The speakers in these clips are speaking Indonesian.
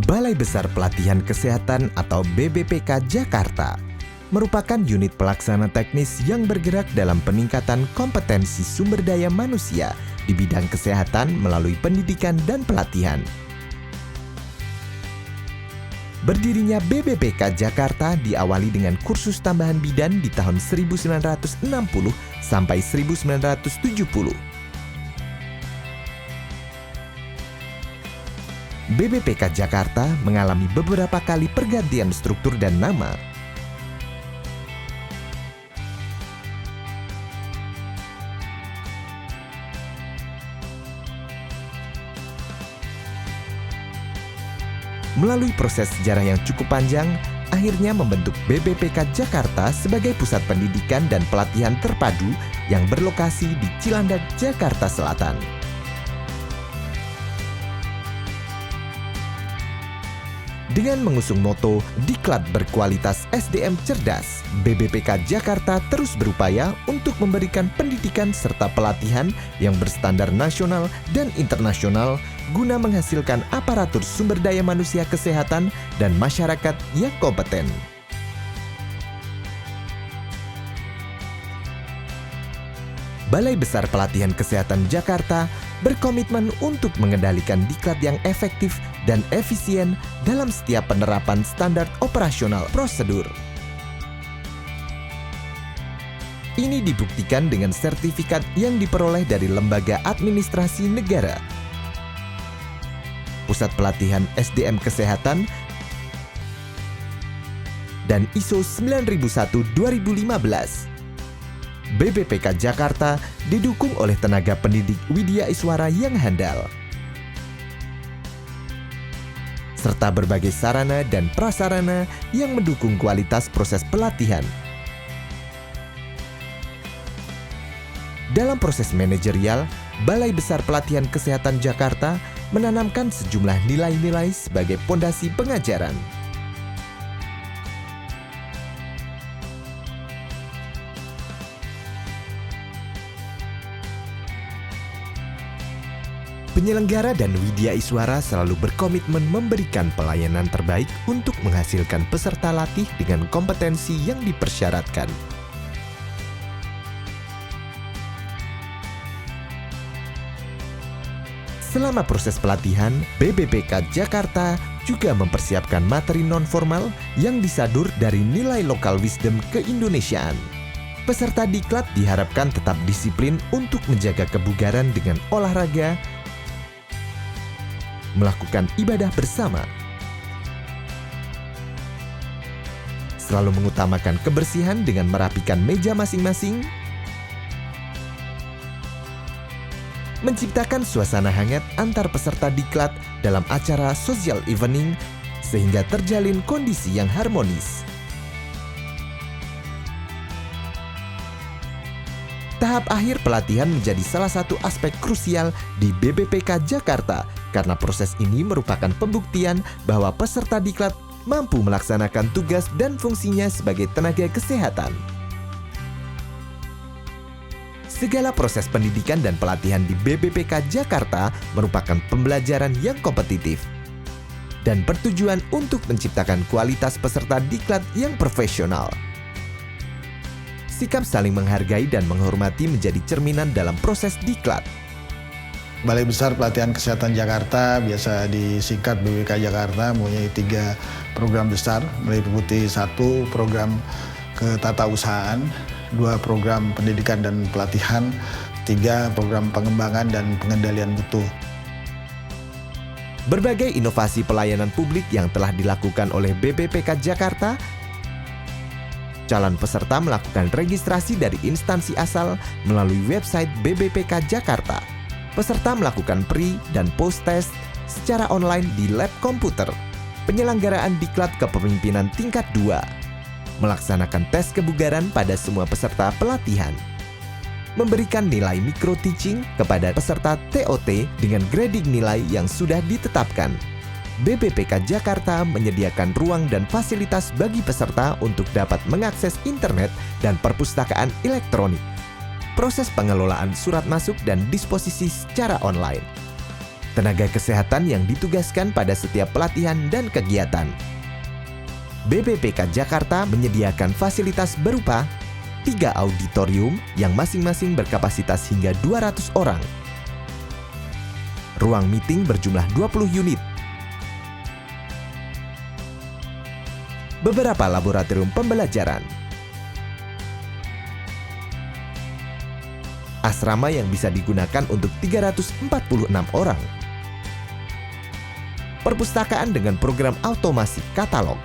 Balai Besar Pelatihan Kesehatan atau BBPK Jakarta merupakan unit pelaksana teknis yang bergerak dalam peningkatan kompetensi sumber daya manusia di bidang kesehatan melalui pendidikan dan pelatihan. Berdirinya BBPK Jakarta diawali dengan kursus tambahan bidan di tahun 1960 sampai 1970. BBPK Jakarta mengalami beberapa kali pergantian struktur dan nama. Melalui proses sejarah yang cukup panjang, akhirnya membentuk BBPK Jakarta sebagai pusat pendidikan dan pelatihan terpadu yang berlokasi di Cilandak, Jakarta Selatan. Dengan mengusung moto Diklat Berkualitas SDM Cerdas, BBPK Jakarta terus berupaya untuk memberikan pendidikan serta pelatihan yang berstandar nasional dan internasional guna menghasilkan aparatur sumber daya manusia kesehatan dan masyarakat yang kompeten. Balai Besar Pelatihan Kesehatan Jakarta berkomitmen untuk mengendalikan diklat yang efektif dan efisien dalam setiap penerapan standar operasional prosedur. Ini dibuktikan dengan sertifikat yang diperoleh dari Lembaga Administrasi Negara, Pusat Pelatihan SDM Kesehatan, dan ISO 9001-2015. BBPK Jakarta didukung oleh tenaga pendidik Widya Iswara yang handal, serta berbagai sarana dan prasarana yang mendukung kualitas proses pelatihan. Dalam proses manajerial, Balai Besar Pelatihan Kesehatan Jakarta menanamkan sejumlah nilai-nilai sebagai pondasi pengajaran. Penyelenggara dan Widya Iswara selalu berkomitmen memberikan pelayanan terbaik untuk menghasilkan peserta latih dengan kompetensi yang dipersyaratkan. Selama proses pelatihan, BBPK Jakarta juga mempersiapkan materi non-formal yang disadur dari nilai lokal wisdom keindonesiaan. Peserta diklat diharapkan tetap disiplin untuk menjaga kebugaran dengan olahraga, melakukan ibadah bersama, selalu mengutamakan kebersihan dengan merapikan meja masing-masing, menciptakan suasana hangat antar peserta diklat dalam acara social evening sehingga terjalin kondisi yang harmonis. Tahap akhir pelatihan menjadi salah satu aspek krusial di BBPK Jakarta karena proses ini merupakan pembuktian bahwa peserta diklat mampu melaksanakan tugas dan fungsinya sebagai tenaga kesehatan. Segala proses pendidikan dan pelatihan di BBPK Jakarta merupakan pembelajaran yang kompetitif dan bertujuan untuk menciptakan kualitas peserta diklat yang profesional. Sikap saling menghargai dan menghormati menjadi cerminan dalam proses diklat. Balai Besar Pelatihan Kesehatan Jakarta, biasa disingkat BBPK Jakarta, mempunyai 3 program besar, meliputi 1 program ketatausahaan, 2 program pendidikan dan pelatihan, 3 program pengembangan dan pengendalian mutu. Berbagai inovasi pelayanan publik yang telah dilakukan oleh BBPK Jakarta, calon peserta melakukan registrasi dari instansi asal melalui website BBPK Jakarta. Peserta melakukan pre- dan post-test secara online di lab komputer. Penyelenggaraan diklat kepemimpinan tingkat 2. Melaksanakan tes kebugaran pada semua peserta pelatihan. Memberikan nilai micro-teaching kepada peserta TOT dengan grading nilai yang sudah ditetapkan. BBPK Jakarta menyediakan ruang dan fasilitas bagi peserta untuk dapat mengakses internet dan perpustakaan elektronik. Proses pengelolaan surat masuk dan disposisi secara online. tenaga kesehatan yang ditugaskan pada setiap pelatihan dan kegiatan. BPPK Jakarta menyediakan fasilitas berupa 3 auditorium yang masing-masing berkapasitas hingga 200 orang. Ruang meeting berjumlah 20 unit. Beberapa laboratorium pembelajaran. Asrama yang bisa digunakan untuk 346 orang. Perpustakaan dengan program automasi katalog.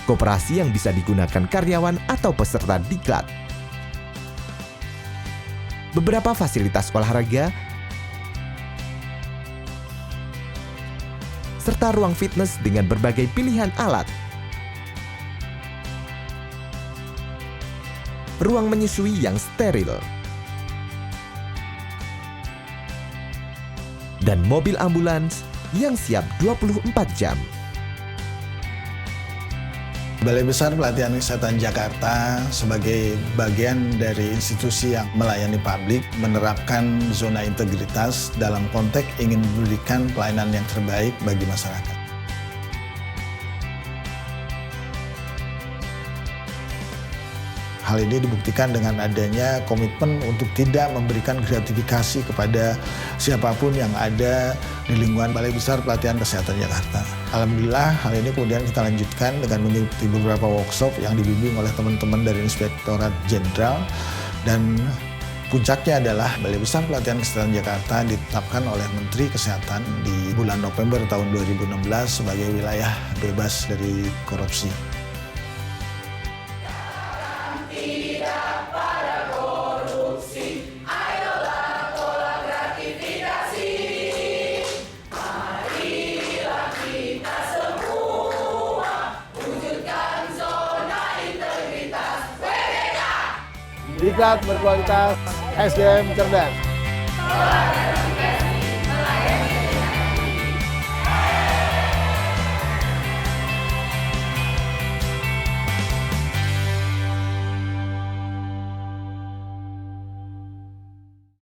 Koperasi yang bisa digunakan karyawan atau peserta diklat. Beberapa fasilitas olahraga, serta ruang fitness dengan berbagai pilihan alat. Ruang menyusui yang steril. Dan mobil ambulans yang siap 24 jam. Balai Besar Pelatihan Kesehatan Jakarta sebagai bagian dari institusi yang melayani publik menerapkan zona integritas dalam konteks ingin memberikan pelayanan yang terbaik bagi masyarakat. Hal ini dibuktikan dengan adanya komitmen untuk tidak memberikan gratifikasi kepada siapapun yang ada di lingkungan Balai Besar Pelatihan Kesehatan Jakarta. Alhamdulillah hal ini kemudian kita lanjutkan dengan mengikuti beberapa workshop yang dibimbing oleh teman-teman dari Inspektorat Jenderal, dan puncaknya adalah Balai Besar Pelatihan Kesehatan Jakarta ditetapkan oleh Menteri Kesehatan di bulan November tahun 2016 sebagai wilayah bebas dari korupsi. Diklat berkualitas, SDM cerdas.